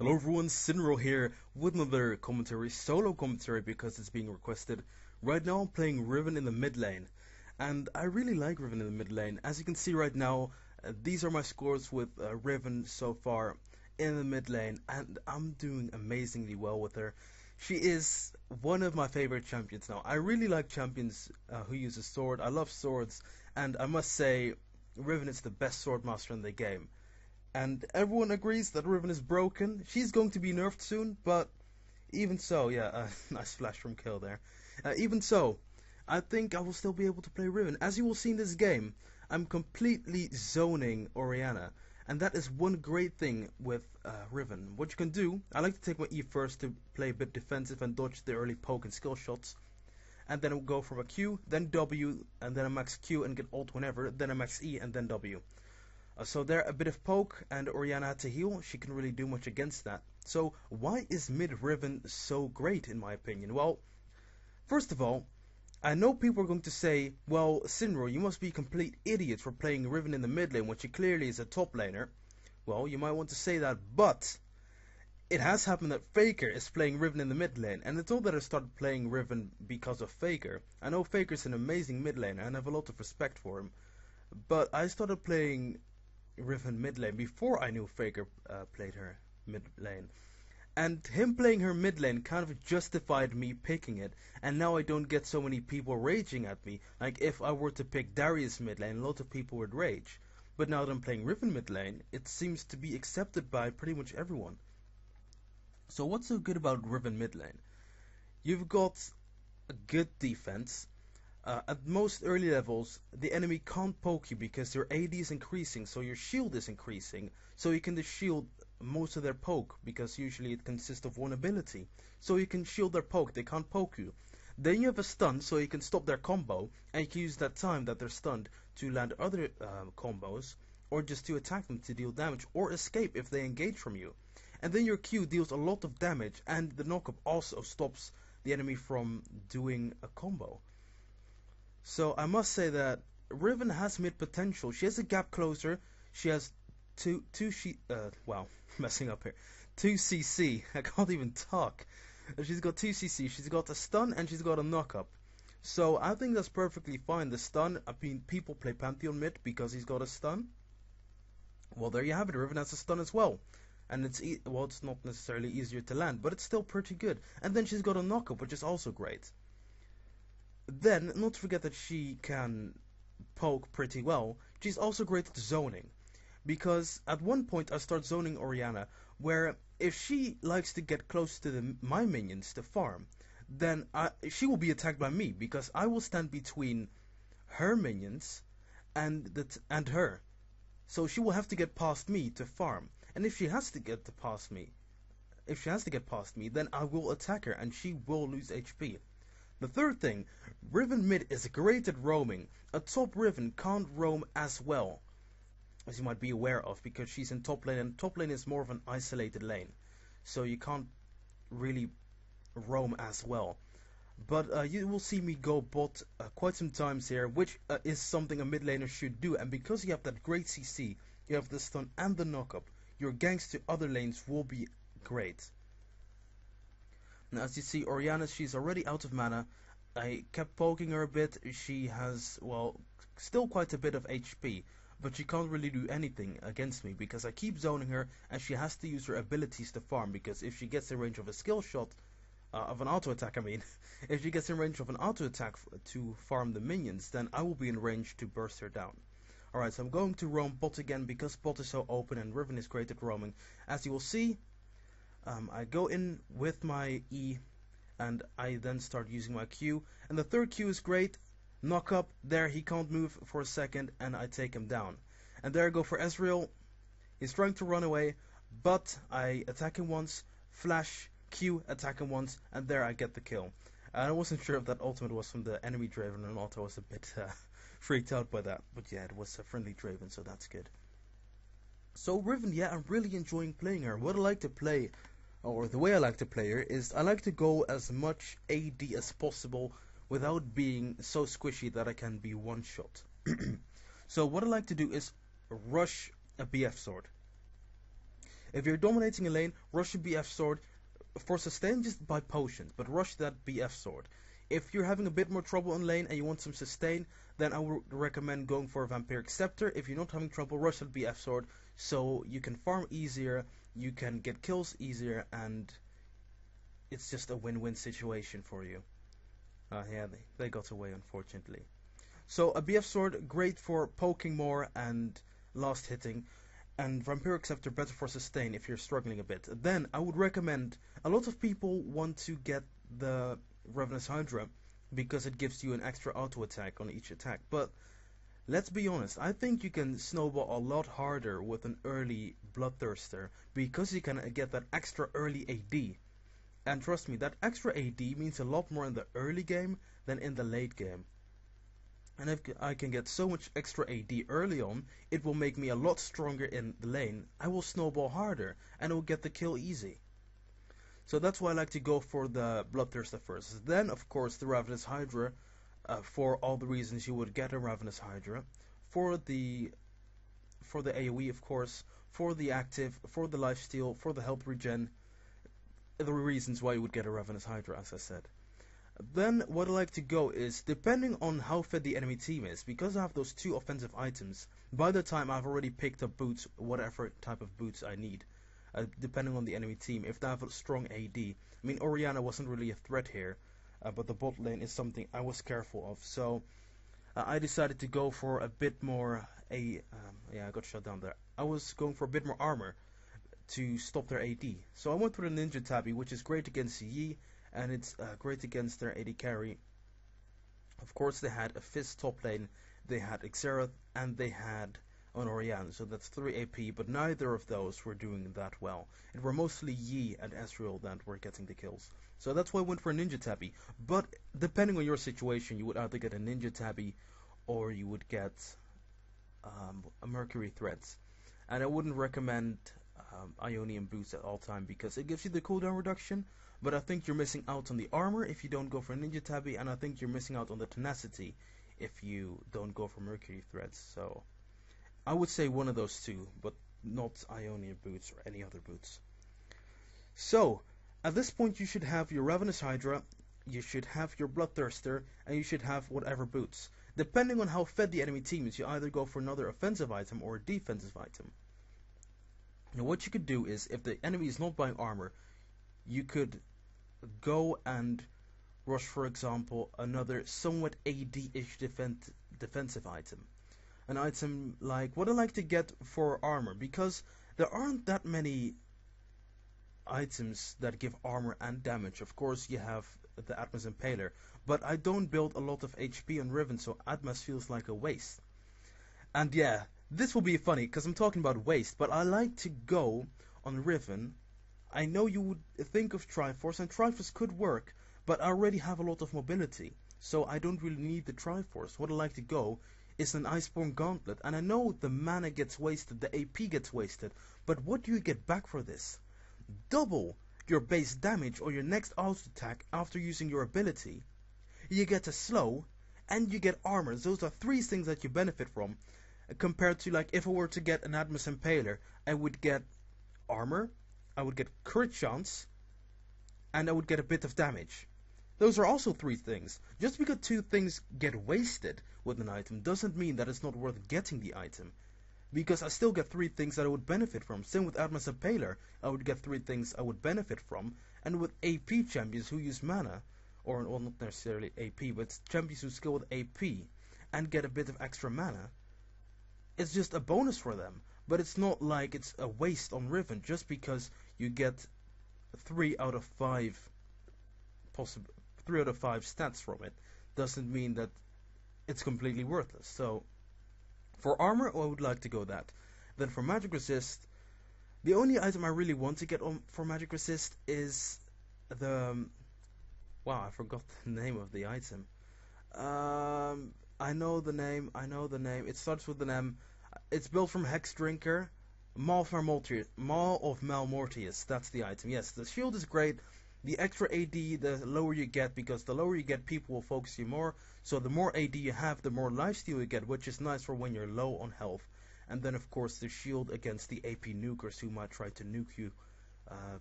Hello everyone, Synro here with another commentary, solo commentary because it's being requested. Right now I'm playing Riven in the mid lane, and I really like Riven in the mid lane. As you can see right now, these are my scores with Riven so far in the mid lane, and I'm doing amazingly well with her. She is one of my favorite champions now. I really like champions who use a sword. I love swords, and I must say Riven is the best sword master in the game. And everyone agrees that Riven is broken. She's going to be nerfed soon, but even so, yeah, nice flash from kill there. Even so, I think I will still be able to play Riven. As you will see in this game, I'm completely zoning Orianna, and that is one great thing with Riven. What you can do, I like to take my E first to play a bit defensive and dodge the early poke and skill shots, and then go from a Q, then W, and then a max Q and get ult whenever, then a max E, and then W. So there, a bit of poke, and Orianna had to heal. She couldn't really do much against that. So why is mid Riven so great, in my opinion? Well, first of all, I know people are going to say, well, Synro, you must be a complete idiot for playing Riven in the mid lane when she clearly is a top laner. Well, you might want to say that, but it has happened that Faker is playing Riven in the mid lane, and it's not that I started playing Riven because of Faker. I know Faker's an amazing mid laner, and I have a lot of respect for him. But I started playing Riven mid lane before I knew Faker played her mid lane, and him playing her mid lane kind of justified me picking it, and now I don't get so many people raging at me. Like if I were to pick Darius mid lane, a lot of people would rage, but now that I'm playing Riven mid lane, it seems to be accepted by pretty much everyone. So what's so good about Riven mid lane? You've got a good defense. At most early levels, the enemy can't poke you because your AD is increasing, so your shield is increasing, so you can just shield most of their poke, because usually it consists of one ability. So you can shield their poke, they can't poke you. Then you have a stun, so you can stop their combo, and you can use that time that they're stunned to land other combos, or just to attack them to deal damage, or escape if they engage from you. And then your Q deals a lot of damage, and the knock-up also stops the enemy from doing a combo. So I must say that Riven has mid potential. She has a gap closer. She has wow, messing up here. 2 CC. I can't even talk. She's got 2 CC. She's got a stun and she's got a knock up. So I think that's perfectly fine. The stun, I mean, people play Pantheon mid because he's got a stun. Well, there you have it. Riven has a stun as well. And it's not necessarily easier to land, but it's still pretty good. And then she's got a knock up, which is also great. Then, not to forget that she can poke pretty well, she's also great at zoning. Because at one point I start zoning Orianna, where if she likes to get close to my minions to farm, then she will be attacked by me, because I will stand between her minions and her. So she will have to get past me to farm. And if she has to get past me, then I will attack her and she will lose HP. The third thing, Riven mid is great at roaming. A top Riven can't roam as well, as you might be aware of, because she's in top lane, and top lane is more of an isolated lane, so you can't really roam as well. But you will see me go bot quite some times here, which is something a mid laner should do, and because you have that great CC, you have the stun and the knock-up, your ganks to other lanes will be great. Now, as you see, Orianna, she's already out of mana. I kept poking her a bit. She has, well, still quite a bit of HP, but she can't really do anything against me because I keep zoning her, and she has to use her abilities to farm, because if she gets in range of a skill shot, of an auto attack, I mean, if she gets in range of an auto attack to farm the minions, then I will be in range to burst her down. Alright, so I'm going to roam bot again because bot is so open and Riven is great at roaming. As you will see, I go in with my E, and I then start using my Q, and the third Q is great, knock up, there he can't move for a second, and I take him down. And there I go for Ezreal, he's trying to run away, but I attack him once, flash, Q, attack him once, and there I get the kill. And I wasn't sure if that ultimate was from the enemy Draven or not. I was a bit freaked out by that, but yeah, it was a friendly Draven, so that's good. So Riven, yeah, I'm really enjoying playing her. What I like to play, or the way I like to play her, is I like to go as much AD as possible without being so squishy that I can be one-shot. So what I like to do is rush a BF sword. If you're dominating a lane, rush your BF sword. For sustain, just buy potions, but rush that BF sword. If you're having a bit more trouble in lane and you want some sustain, then I would recommend going for a Vampiric Scepter. If you're not having trouble, rush that BF sword so you can farm easier, you can get kills easier, and it's just a win-win situation for you. Yeah, they got away, unfortunately. So a BF sword, great for poking more and last hitting, and Vampiric Scepter better for sustain if you're struggling a bit. Then I would recommend, a lot of people want to get the Ravenous Hydra because it gives you an extra auto attack on each attack, but let's be honest, I think you can snowball a lot harder with an early Bloodthirster because you can get that extra early AD. And trust me, that extra AD means a lot more in the early game than in the late game. And if I can get so much extra AD early on, it will make me a lot stronger in the lane. I will snowball harder, and I will get the kill easy. So that's why I like to go for the Bloodthirster first. Then, of course, the Ravenous Hydra, for all the reasons you would get a Ravenous Hydra. For the AoE, of course, for the active, for the lifesteal, for the health regen. The reasons why you would get a Ravenous Hydra, as I said. Then what I like to go is, depending on how fed the enemy team is, because I have those 2 offensive items, by the time I've already picked up boots, whatever type of boots I need, depending on the enemy team. If they have a strong AD, I mean, Orianna wasn't really a threat here, but the bot lane is something I was careful of, so I decided to go for a bit more, yeah, I got shut down there. I was going for a bit more armor to stop their AD. So I went for the Ninja Tabby, which is great against Yi, and it's great against their AD carry. Of course, they had a Fizz top lane, they had Xerath, and they had an Orianna, so that's 3 AP, but neither of those were doing that well. It were mostly Yi and Ezreal that were getting the kills. So that's why I went for a Ninja Tabby. But depending on your situation, you would either get a Ninja Tabby or you would get a Mercury Threads. And I wouldn't recommend Ionian boots at all time because it gives you the cooldown reduction, but I think you're missing out on the armor if you don't go for Ninja Tabby, and I think you're missing out on the tenacity if you don't go for Mercury Threads. So I would say one of those 2, but not Ionian boots or any other boots. So at this point you should have your Ravenous Hydra, you should have your Bloodthirster, and you should have whatever boots. Depending on how fed the enemy team is, you either go for another offensive item or a defensive item. Now what you could do is, if the enemy is not buying armor, you could go and rush, for example, another somewhat AD-ish defensive item. An item like what I like to get for armor, because there aren't that many items that give armor and damage. Of course, you have the Atmas Impaler, but I don't build a lot of HP on Riven, so Atmas feels like a waste. And yeah, this will be funny because I'm talking about waste, but I like to go on Riven. I know you would think of Triforce, and Triforce could work, but I already have a lot of mobility, so I don't really need the Triforce. What I like to go is an Iceborne Gauntlet, and I know the mana gets wasted, the AP gets wasted, but what do you get back for this? Double your base damage or your next auto attack after using your ability. You get a slow, and you get armor. Those are 3 things that you benefit from. Compared to, like, if I were to get an Atmas Impaler, I would get armor, I would get crit chance, and I would get a bit of damage. Those are also 3 things. Just because 2 things get wasted with an item doesn't mean that it's not worth getting the item. Because I still get 3 things that I would benefit from. Same with Atmas Impaler, I would get 3 things I would benefit from. And with AP champions who use mana, or well, not necessarily AP, but champions who skill with AP, and get a bit of extra mana, it's just a bonus for them. But it's not like it's a waste on Riven just because you get 3 out of 5 stats from it. Doesn't mean that it's completely worthless. So for armor, I would like to go that. Then for magic resist, the only item I really want to get on for magic resist is the wow, I forgot the name of the item. I know the name. It starts with an M. It's built from Hex Drinker. Maw of Malmortius. That's the item. Yes, the shield is great. The extra AD, the lower you get, because the lower you get, people will focus you more. So the more AD you have, the more lifesteal you get, which is nice for when you're low on health. and then of course the shield against the AP nukers who might try to nuke you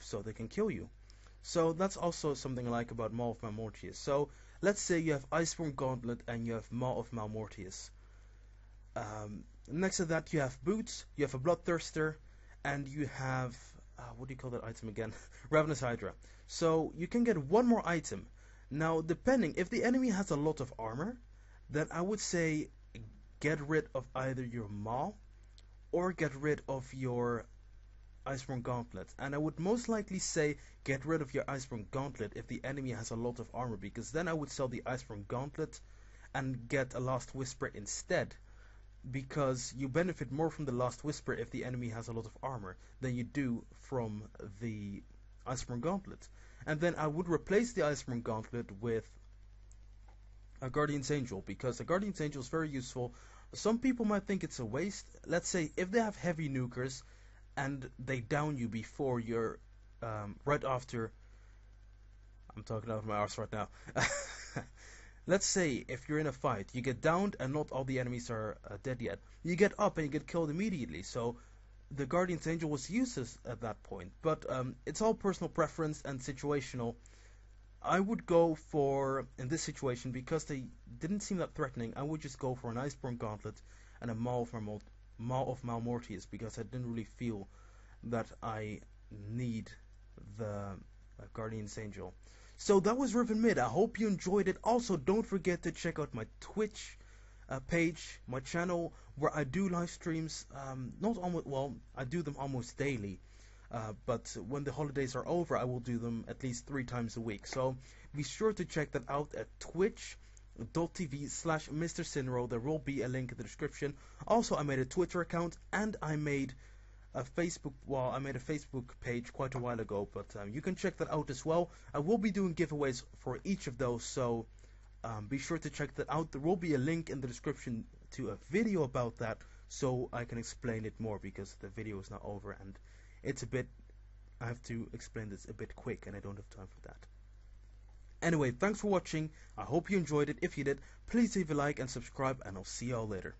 so they can kill you. So that's also something I like about Maw of Malmortius. So let's say you have Iceborne Gauntlet and you have Maw of Malmortius. Next to that you have boots, you have a Bloodthirster, and you have what do you call that item again? Ravenous Hydra. So you can get one more item. Now, depending, if the enemy has a lot of armor, then I would say get rid of either your Maw or get rid of your Iceborne Gauntlet. And I would most likely say get rid of your Iceborne Gauntlet if the enemy has a lot of armor, because then I would sell the Iceborne Gauntlet and get a Last Whisper instead, because you benefit more from the Last Whisper if the enemy has a lot of armor than you do from the Iceborne Gauntlet. And then I would replace the Iceborne Gauntlet with a Guardian's Angel, because a Guardian's Angel is very useful. Some people might think it's a waste. Let's say if they have heavy nukers and they down you before you're right after. I'm talking out of my arse right now. Let's say if you're in a fight, you get downed and not all the enemies are dead yet. You get up and you get killed immediately. So the Guardian's Angel was useless at that point. But it's all personal preference and situational. I would go for, in this situation, because they didn't seem that threatening, I would just go for an Iceborne Gauntlet and a Maw of Malmortius, because I didn't really feel that I need the Guardian's Angel. So that was Riven Mid. I hope you enjoyed it. Also, don't forget to check out my Twitch page, my channel, where I do live streams. I do them almost daily. But when the holidays are over, I will do them at least 3 times a week. So be sure to check that out at twitch.tv/Mr. Synro. There will be a link in the description. Also, I made a Twitter account and I made a Facebook. Well, I made a Facebook page quite a while ago, but you can check that out as well. I will be doing giveaways for each of those, so be sure to check that out. There will be a link in the description to a video about that, so I can explain it more, because the video is now over and I have to explain this a bit quick and I don't have time for that. Anyway, thanks for watching. I hope you enjoyed it. If you did, please leave a like and subscribe, and I'll see y'all later.